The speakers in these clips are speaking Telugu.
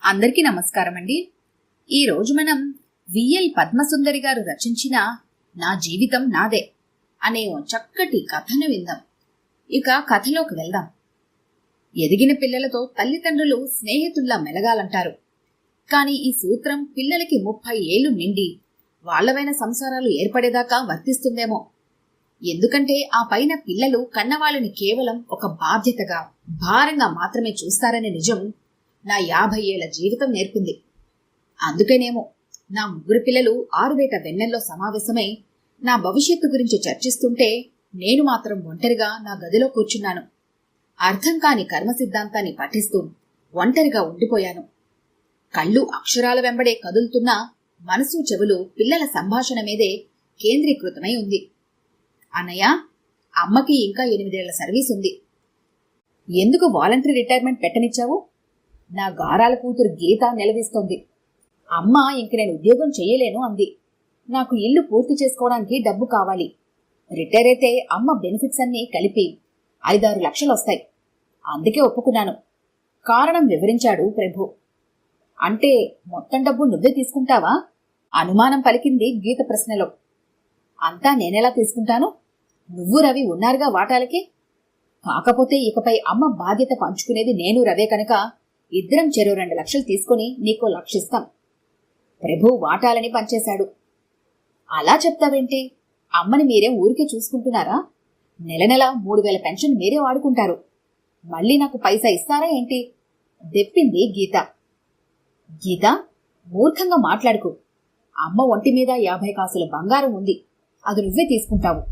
అందరికీ నమస్కారం అండి. ఈరోజు మనం విఎల్ పద్మసుందరి గారు రచించిన నా జీవితం నాదే అనే ఓ చక్కటి కథను విందాం. ఇక కథలోకి వెళ్దాం. ఎదిగిన పిల్లలతో తల్లిదండ్రులు స్నేహితుల్లా మెలగాలంటారు. కానీ ఈ సూత్రం పిల్లలకి 30 ఏళ్లు నిండి వాళ్లవైన సంసారాలు ఏర్పడేదాకా వర్తిస్తుందేమో. ఎందుకంటే ఆ పైన పిల్లలు కన్నవాళ్ళని కేవలం ఒక బాధ్యతగా, భారంగా మాత్రమే చూస్తారనే నిజం నా 50 ఏళ్ల జీవితం నేర్పింది. అందుకేనేమో నా 3 పిల్లలు ఆరుబయట వెన్నెల్లో సమావేశమై నా భవిష్యత్తు గురించి చర్చిస్తుంటే నేను మాత్రం ఒంటరిగా నా గదిలో కూర్చున్నాను. అర్థం కాని కర్మ సిద్ధాంతాన్ని పఠిస్తూ ఒంటరిగా ఉండిపోయాను. కళ్ళు అక్షరాల వెంబడే కదులుతున్నా మనసు చెవులు పిల్లల సంభాషణ మీదే కేంద్రీకృతమై ఉంది. అన్నయ్య, అమ్మకి ఇంకా 8 ఏళ్ల సర్వీస్ ఉంది. ఎందుకు వాలంటరీ రిటైర్మెంట్ పెట్టనిచ్చావు? నా గారాల కూతురు గీత నిలదీస్తోంది. అమ్మ ఇంక నేను ఉద్యోగం చెయ్యలేను అంది. నాకు ఇల్లు పూర్తి చేసుకోవడానికి డబ్బు కావాలి. రిటైర్ అయితే అమ్మ బెనిఫిట్స్ అన్నీ కలిపి 5-6 లక్షలు వస్తాయి. అందుకే ఒప్పుకున్నాను. కారణం వివరించాడు ప్రభు. అంటే మొత్తం డబ్బు నువ్వే తీసుకుంటావా? అనుమానం పలికింది గీత ప్రశ్నలో. అంతా నేనెలా తీసుకుంటాను? నువ్వు రవి ఉన్నారుగా వాటాలకి. కాకపోతే ఇకపై అమ్మ బాధ్యత పంచుకునేది నేను రవే కనుక ఇద్దరం చెరో 2 లక్షలు తీసుకుని నీకో 1 లక్ష ఇస్తాం. ప్రభు వాటాలని పంచేశాడు. అలా చెప్తావేంటి? అమ్మని మీరే ఊరికే చూసుకుంటున్నారా? నెల నెల 3000 పెన్షన్ మీరే వాడుకుంటారు. మళ్ళీ నాకు పైసా ఇస్తారా ఏంటి? దెప్పింది గీత. గీత, మూర్ఖంగా మాట్లాడుకు. అమ్మ ఒంటి మీద 50 కాసుల బంగారం ఉంది. అది నువ్వే తీసుకుంటావు.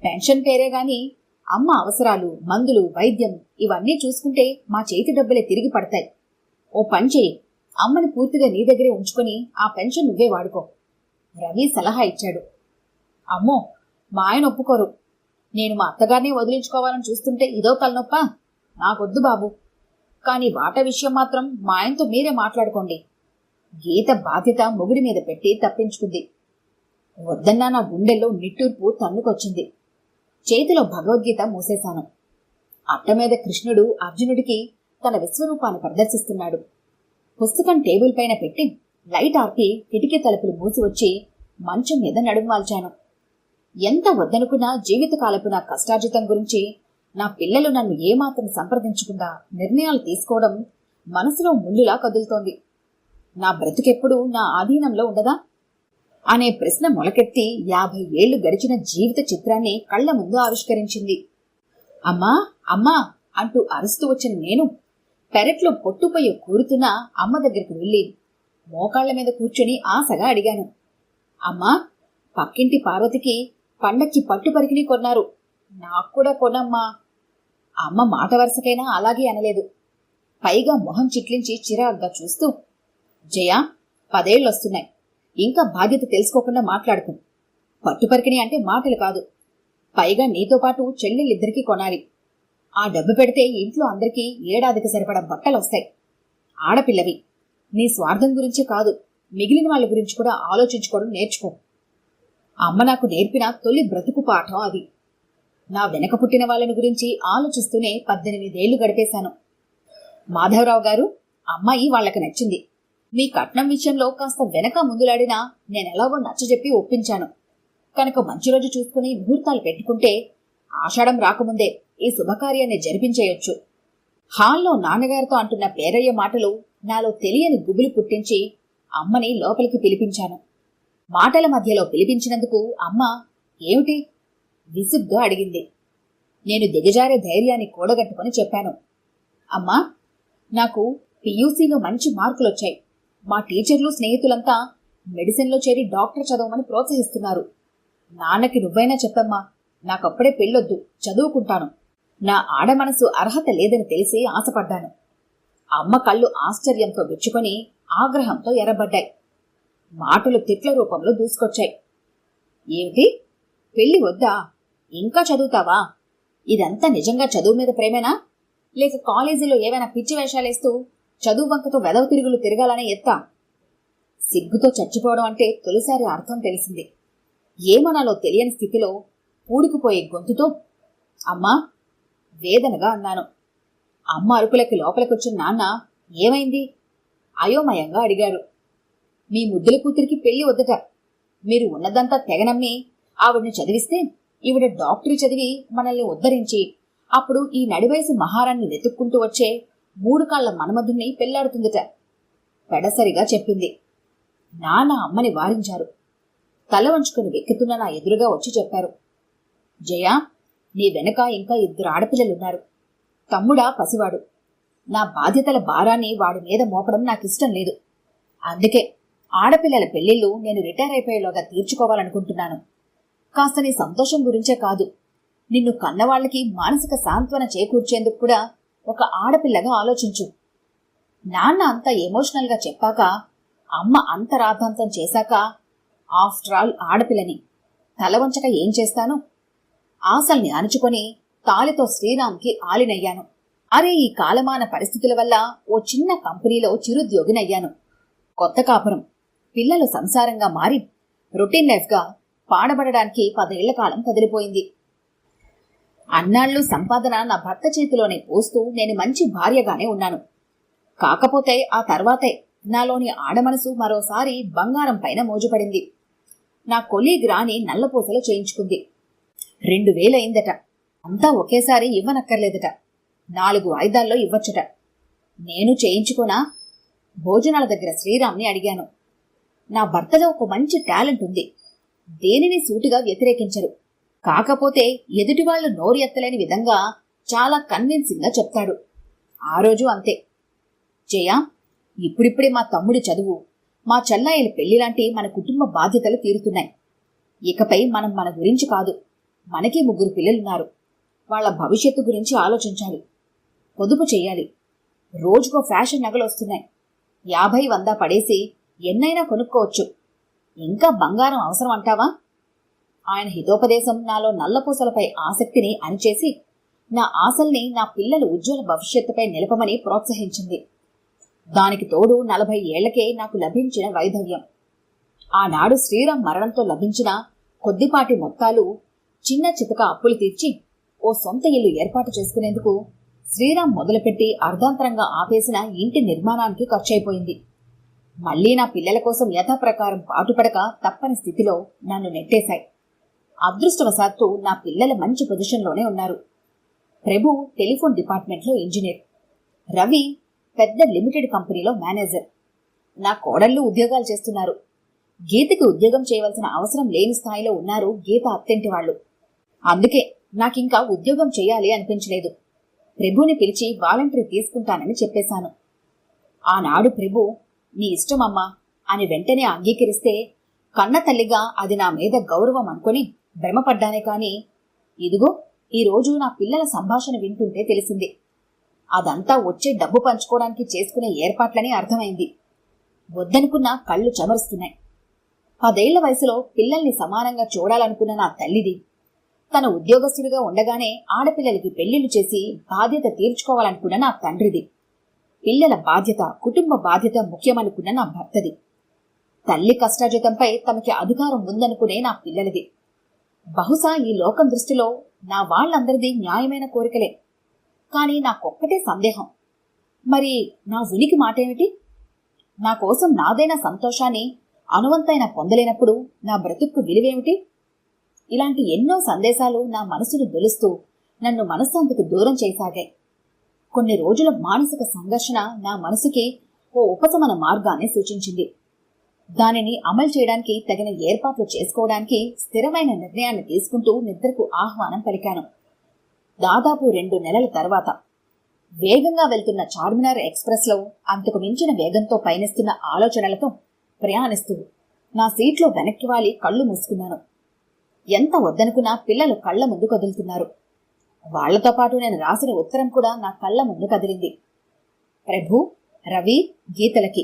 పెన్షన్ పేరే గాని అమ్మ అవసరాలు, మందులు, వైద్యం ఇవన్నీ చూసుకుంటే మా చేతి డబ్బులే తిరిగి పడతాయి. ఓ పని చేయి, అమ్మని పూర్తిగా నీ దగ్గరే ఉంచుకొని ఆ పెన్షన్ నువ్వే వాడుకో. రవి సలహా ఇచ్చాడు. అమ్మో, మా ఆయన ఒప్పుకోరు. నేను మా అత్తగారినే వదిలించుకోవాలని చూస్తుంటే ఇదో తలనొప్ప. నాకొద్దు బాబు. కానీ వాటా విషయం మాత్రం మా ఆయనతో మీరే మాట్లాడుకోండి. గీత బాధ్యత మొగుడి మీద పెట్టి తప్పించుకుంది. వద్దన్నా నా గుండెల్లో నిట్టూర్పు తన్నుకొచ్చింది. చేతిలో భగవద్గీత మూసేశాను. అట్టమీద కృష్ణుడు అర్జునుడికి తన విశ్వరూపాన్ని ప్రదర్శిస్తున్నాడు. పుస్తకం టేబుల్ పైన పెట్టి లైట్ ఆర్పి కిటికీ తలుపులు మూసి వచ్చి మంచం మీద నడుంవాల్చాను. ఎంత వద్దనుకున్నా జీవితకాలపు నా కష్టార్జితం గురించి నా పిల్లలు నన్ను ఏమాత్రం సంప్రదించకుండా నిర్ణయాలు తీసుకోవడం మనసులో ముళ్ళులా కదులుతోంది. నా బ్రతుకెప్పుడు నా ఆధీనంలో ఉండదా అనే ప్రశ్న మొలకెత్తి 50 ఏళ్లు గడిచిన జీవిత చిత్రాన్ని కళ్ల ముందు ఆవిష్కరించింది. అమ్మా అమ్మా అంటూ అరుస్తూ వచ్చిన నేను పెరట్లో పొట్టుపయ్య కూరుతున్న అమ్మ దగ్గరికి వెళ్ళి మోకాళ్ల మీద కూర్చొని ఆశగా అడిగాను. అమ్మా, పక్కింటి పార్వతికి పండక్కి పట్టు పరికిణి కొన్నారు. నాకు కూడా కొనమ్మా. అమ్మ మాట వరుసకైనా అలాగే అనలేదు. పైగా మొహం చిట్లించి చిరాగ్గా చూస్తూ, జయ, 10 ఏళ్ళొస్తున్నాయి. ఇంకా బాధ్యత తెలుసుకోకుండా మాట్లాడుకు. పట్టుపరికిణి అంటే మాటలు కాదు. పైగా నీతో పాటు చెల్లెళ్ళిద్దరికీ కొనాలి. ఆ డబ్బు పెడితే ఇంట్లో అందరికీ ఏడాదికి సరిపడా బట్టలొస్తాయి. ఆడపిల్లవి. నీ స్వార్థం గురించి కాదు, మిగిలిన వాళ్ళ గురించి కూడా ఆలోచించుకోవడం నేర్చుకో. అమ్మ నాకు నేర్పిన తొలి బ్రతుకు పాఠం అది. నా వెనక పుట్టిన వాళ్ళని గురించి ఆలోచిస్తూనే 18 ఏళ్లు గడిపేశాను. మాధవరావు గారు, అమ్మాయి వాళ్లకు నచ్చింది. మీ కట్నం విషయంలో కాస్త వెనక ముందులాడినా నేనెలాగో నచ్చజెప్పి ఒప్పించాను కనుక మంచి రోజు చూసుకుని ముహూర్తాలు పెట్టుకుంటే ఆషాఢం రాకముందే ఈ శుభకార్యాన్ని జరిపించేయొచ్చు. హాల్లో నాన్నగారితో అంటున్న పేరయ్య మాటలు నాలో తెలియని గుబులు పుట్టించి అమ్మని లోపలికి పిలిపించాను. మాటల మధ్యలో పిలిపించినందుకు అమ్మ ఏమిటి విసుగ్గా అడిగింది. నేను దిగజారే ధైర్యాన్ని కూడగట్టుకుని చెప్పాను. అమ్మా, నాకు పియూసీలో మంచి మార్కులొచ్చాయి. మా టీచర్లు, స్నేహితులంతా మెడిసిన్లో చేరి డాక్టర్ చదవమని ప్రోత్సహిస్తున్నారు. నాన్నకి నువ్వైనా చెప్పమ్మా, నాకప్పుడే పెళ్ళొద్దు, చదువుకుంటాను. నా ఆడ మనసు అర్హత లేదని తెలిసి ఆశపడ్డాను. అమ్మ కళ్ళు ఆశ్చర్యంతో విచ్చుకొని ఆగ్రహంతో ఎర్రబడ్డాయి. మాటలు తిట్ల రూపంలో దూసుకొచ్చాయి. ఏమిటి, పెళ్లి వద్దా? ఇంకా చదువుతావా? ఇదంతా నిజంగా చదువు మీద ప్రేమేనా? లేక కాలేజీలో ఏవైనా పిచ్చి వేషాలేస్తూ చదువు వంకతో వెదవ తిరుగులు తిరగాలనే ఎత్తా? సిగ్గుతో చచ్చిపోవడం అంటే తొలిసారి అర్థం తెలిసింది. ఏమనాలో తెలియని స్థితిలో పూడుకుపోయే గొంతుతో అమ్మా, వేదనగా అన్నాను. అమ్మ అరుపులకి లోపలికొచ్చిన నాన్న ఏమైంది అయోమయంగా అడిగారు. మీ ముద్దుల కూతురికి పెళ్లి వద్దట. మీరు ఉన్నదంతా తెగనమ్మి ఆవిడ్ని చదివిస్తే ఈవిడ డాక్టరీ చదివి మనల్ని ఉద్ధరించి అప్పుడు ఈ నడివయసు మహారాణ్ణి వెతుక్కుంటూ వచ్చే 3 కాళ్ల మన్మధుణ్ణి పెళ్లాడుతుందట. పెడసరిగా చెప్పింది. నాన్న అమ్మని వారించారు. తల వంచుకుని వెక్కుతున్న నా ఎదురుగా వచ్చి చెప్పారు. జయా, నీ వెనక ఇంకా 2 ఆడపిల్లలున్నారు. తమ్ముడా పసివాడు. నా బాధ్యతల భారాన్ని వాడి మీద మోపడం నాకిష్టం లేదు. అందుకే ఆడపిల్లల పెళ్లిళ్ళు నేను రిటైర్ అయిపోయేలోగా తీర్చుకోవాలనుకుంటున్నాను. కాస్త నీ సంతోషం గురించే కాదు, నిన్ను కన్నవాళ్లకి మానసిక సాంత్వన చేకూర్చేందుకు కూడా ఒక ఆడపిల్లగా ఆలోచించు. నాన్న అంత ఎమోషనల్గా చెప్పాక, అమ్మ అంత రాద్ధాంతం చేశాక, ఆఫ్టర్ ఆల్ ఆడపిల్లని తలవంచక ఏం చేస్తాను? ఆశల్ని అణుచుకొని తాలితో శ్రీరామ్కి ఆలినయ్యాను. అరే, ఈ కాలమాన పరిస్థితుల వల్ల ఓ చిన్న కంపెనీలో చిరుద్యోగినయ్యాను. కొత్త కాపురం, పిల్లలు సంసారంగా మారి రొటీన్ లైఫ్గా పాడబడడానికి 10 ఏళ్ల కాలం కదిలిపోయింది. అన్నాళ్ళు సంపాదన నా భర్త చేతిలోనే పోస్తూ నేను మంచి భార్యగానే ఉన్నాను. కాకపోతే ఆ తర్వాతే నాలోని ఆడమనసు మరోసారి బంగారం పైన మోజుపడింది. నా కొలీగ్ రాణి నల్లపూసలు చేయించుకుంది. 2000 అయిందట. అంతా ఒకేసారి ఇవ్వనక్కర్లేదట. 4 వాయిదాల్లో ఇవ్వచ్చుట. నేను చేయించుకోనా? భోజనాల దగ్గర శ్రీరామ్ని అడిగాను. నా భర్తలో ఒక మంచి టాలెంట్ ఉంది. దేనిని సూటిగా వ్యతిరేకించరు. కాకపోతే ఎదుటివాళ్లు నోరు ఎత్తలేని విధంగా చాలా కన్విన్సింగ్గా చెప్తాడు. ఆ రోజు అంతే. జయా, ఇప్పుడిప్పుడే మా తమ్ముడి చదువు, మా చెల్లాయిల పెళ్లిలాంటి మన కుటుంబ బాధ్యతలు తీరుతున్నాయి. ఇకపై మనం మన గురించి కాదు, మనకి 3 పిల్లలున్నారు. వాళ్ల భవిష్యత్తు గురించి ఆలోచించాలి. పొదుపు చెయ్యాలి. రోజుకో ఫ్యాషన్ నగలు వస్తున్నాయి. 50-100 పడేసి ఎన్నైనా కొనుక్కోవచ్చు. ఇంకా బంగారం అవసరం అంటావా? ఆయన హితోపదేశం నాలో నల్లపూసలపై ఆసక్తిని అణిచేసి నా ఆశల్ని నా పిల్లల ఉజ్వల భవిష్యత్తుపై నిలపమని ప్రోత్సహించింది. దానికి తోడు 40 ఏళ్లకే నాకు లభించిన వైధవ్యం. ఆనాడు శ్రీరామ్ మరణంతో లభించిన కొద్దిపాటి మొత్తాలు చిన్న చితక అప్పులు తీర్చి ఓ సొంత ఇల్లు ఏర్పాటు చేసుకునేందుకు శ్రీరామ్ మొదలుపెట్టి అర్ధాంతరంగా ఆపేసిన ఇంటి నిర్మాణానికి ఖర్చయిపోయింది. మళ్లీ నా పిల్లల కోసం యథాప్రకారం పాటుపడక తప్పని స్థితిలో నన్ను నెట్టేశాయి. అదృష్టవశాత్తు నా పిల్లల మంచి పొజిషన్లోనే ఉన్నారు. ప్రభు టెలిఫోన్ డిపార్ట్మెంట్లో ఇంజనీర్, రవి పెద్ద లిమిటెడ్ కంపెనీలో మేనేజర్. నా కోడళ్ళు ఉద్యోగాలు చేస్తున్నారు. గీతకి ఉద్యోగం చేయవలసిన అవసరం లేని స్థాయిలో ఉన్నారు గీత అత్తింటి వాళ్ళు. అందుకే నాకింకా ఉద్యోగం చేయాలి అనిపించలేదు. ప్రభుని పిలిచి వాలంటరీ తీసుకుంటానని చెప్పేశాను. ఆనాడు ప్రభు, నీ ఇష్టమమ్మా అని వెంటనే అంగీకరిస్తే కన్న తల్లిగా అది నా మీద గౌరవం అనుకొని భ్రమపడ్డానే కాని, ఇదిగో ఈరోజు నా పిల్లల సంభాషణ వింటుంటే తెలిసింది. అదంతా వచ్చే డబ్బు పంచుకోవడానికి చేసుకునే ఏర్పాట్లని అర్థమైంది. వద్దనుకున్న కళ్ళు చెమరుస్తున్నాయి. 10 ఏళ్ల వయసులో పిల్లల్ని సమానంగా చూడాలనుకున్న నా తల్లిది, తన ఉద్యోగస్తుడిగా ఉండగానే ఆడపిల్లలకి పెళ్లిళ్లు చేసి బాధ్యత తీర్చుకోవాలనుకున్న నా తండ్రిది, పిల్లల బాధ్యత, కుటుంబ బాధ్యత ముఖ్యమనుకున్న నా భర్తది, తల్లి కష్టార్జితంపై తమకి అధికారం ఉందనుకునే నా పిల్లలది. బహుశా ఈ లోకం దృష్టిలో నా వాళ్ళందరిది న్యాయమైన కోరికలే. కాని నాకొక్కటే సందేహం, మరి నా ఉనికి మాటేమిటి? నా కోసం నాదైన సంతోషాన్ని అనువంతైన పొందలేనప్పుడు నా బ్రతుక్కు విలువేమిటి? ఇలాంటి ఎన్నో సందేశాలు నా మనసును దొలుస్తూ నన్ను మనశ్శాంతికి దూరం చేశాగాయి. కొన్ని రోజుల మానసిక సంఘర్షణ నా మనసుకి ఓ ఉపశమన మార్గాన్ని సూచించింది. దానిని అమలు చేయడానికి తగిన ఏర్పాట్లు చేసుకోవడానికి స్థిరమైన నిర్ణయాన్ని తీసుకుంటూ నిద్రకు ఆహ్వానం పలికాను. దాదాపు 2 నెలల తర్వాత వేగంగా వెళ్తున్న చార్మినార్ ఎక్స్ప్రెస్లో అంతకు మించిన వేగంతో పయనిస్తున్న ఆలోచనలతో ప్రయాణిస్తూ నా సీట్లో వెనక్కి వాలి కళ్ళు మూసుకున్నాను. ఎంత వద్దనుకున్నా పిల్లలు కళ్ల ముందు కదులుతున్నారు. వాళ్లతో పాటు నేను రాసిన ఉత్తరం కూడా నా కళ్ల ముందు కదిలింది. ప్రభు, రవి, గీతలకి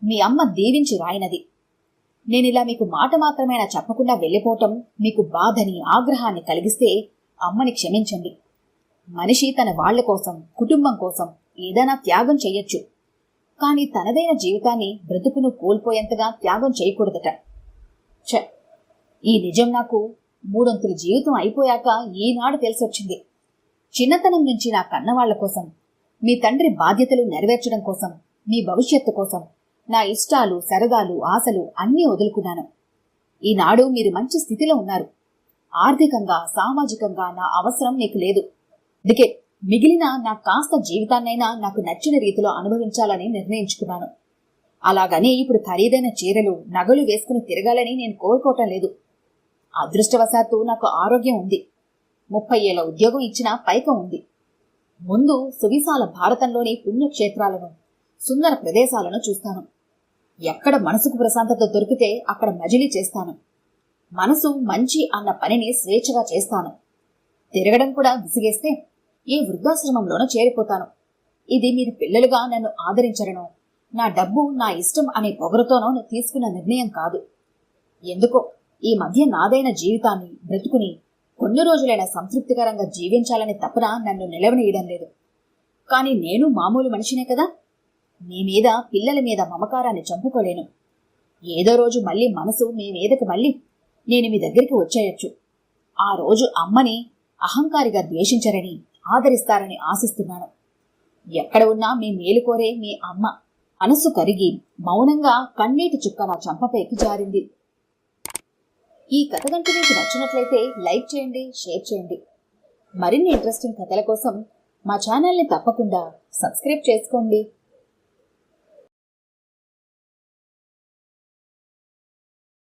మీ అమ్మ దీవించి రాయినది. నేనిలా మీకు మాట మాత్రమేనా చెప్పకుండా వెళ్ళిపోవటం మీకు బాధని, ఆగ్రహాన్ని కలిగిస్తే అమ్మని క్షమించండి. మనిషి తన వాళ్ల కోసం, కుటుంబం కోసం ఏదైనా త్యాగం చెయ్యొచ్చు. కాని తనదైన జీవితాన్ని, బ్రతుకును కోల్పోయేంతగా త్యాగం చేయకూడదట. ఈ నిజం నాకు 3 వంతుల జీవితం అయిపోయాక ఈనాడు తెలిసొచ్చింది. చిన్నతనం నుంచి నా కన్నవాళ్ల కోసం, మీ తండ్రి బాధ్యతలు నెరవేర్చడం కోసం మీ భవిష్యత్తు కోసం నా ఇష్టాలు, సరదాలు, ఆశలు అన్నీ వదులుకున్నాను. ఈనాడు మీరు మంచి స్థితిలో ఉన్నారు. ఆర్థికంగా, సామాజికంగా నా అవసరం మీకు లేదు. అందుకే మిగిలిన నా కాస్త జీవితాన్నైనా నాకు నచ్చిన రీతిలో అనుభవించాలని నిర్ణయించుకున్నాను. అలాగని ఇప్పుడు ఖరీదైన చీరలు, నగలు వేసుకుని తిరగాలని నేను కోరుకోవటం లేదు. అదృష్టవశాత్తు నాకు ఆరోగ్యం ఉంది. 30 ఏళ్ల ఉద్యోగం ఇచ్చిన పైకం ఉంది. ముందు సువిశాల భారతంలోని పుణ్యక్షేత్రాలను, సుందర ప్రదేశాలను చూస్తాను. ఎక్కడ మనసుకు ప్రశాంతత దొరికితే అక్కడ మజిలీ చేస్తాను. మనసు మంచి అన్న పనిని స్వేచ్ఛగా చేస్తాను. తిరగడం కూడా విసిగేస్తే ఏ వృద్ధాశ్రమంలోనో చేరిపోతాను. ఇది మీరు పిల్లలుగా నన్ను ఆదరించరనో, నా డబ్బు నా ఇష్టం అనే పొగరుతోనో తీసుకున్న నిర్ణయం కాదు. ఎందుకో ఈ మధ్య నాదైన జీవితాన్ని బ్రతుకుని కొన్ని రోజులైనా సంతృప్తికరంగా జీవించాలని తపన నన్ను నిలవనీయడం లేదు. కానీ నేను మామూలు మనిషినే కదా. మీ మీద, పిల్లల మీద మమకారాన్ని చంపుకోలేను. ఏదో రోజు మళ్ళీ మనసు మీ మీదకి మళ్ళీ నేను మీ దగ్గరికి వచ్చేయచ్చు. ఆ రోజు అమ్మని అహంకారిగా ద్వేషించరని, ఆదరిస్తారని ఆశిస్తున్నాను. ఎక్కడ ఉన్నా మీ మేలు కోరే మీ అమ్మ. మనసు కరిగి మౌనంగా కన్నీటి చుక్క నా చంపపైకి జారింది. ఈ కథ గంట మీకు నచ్చినట్లయితే లైక్ చేయండి, షేర్ చేయండి. మరిన్ని ఇంట్రెస్టింగ్ కథల కోసం మా ఛానల్ని తప్పకుండా సబ్స్క్రైబ్ చేసుకోండి.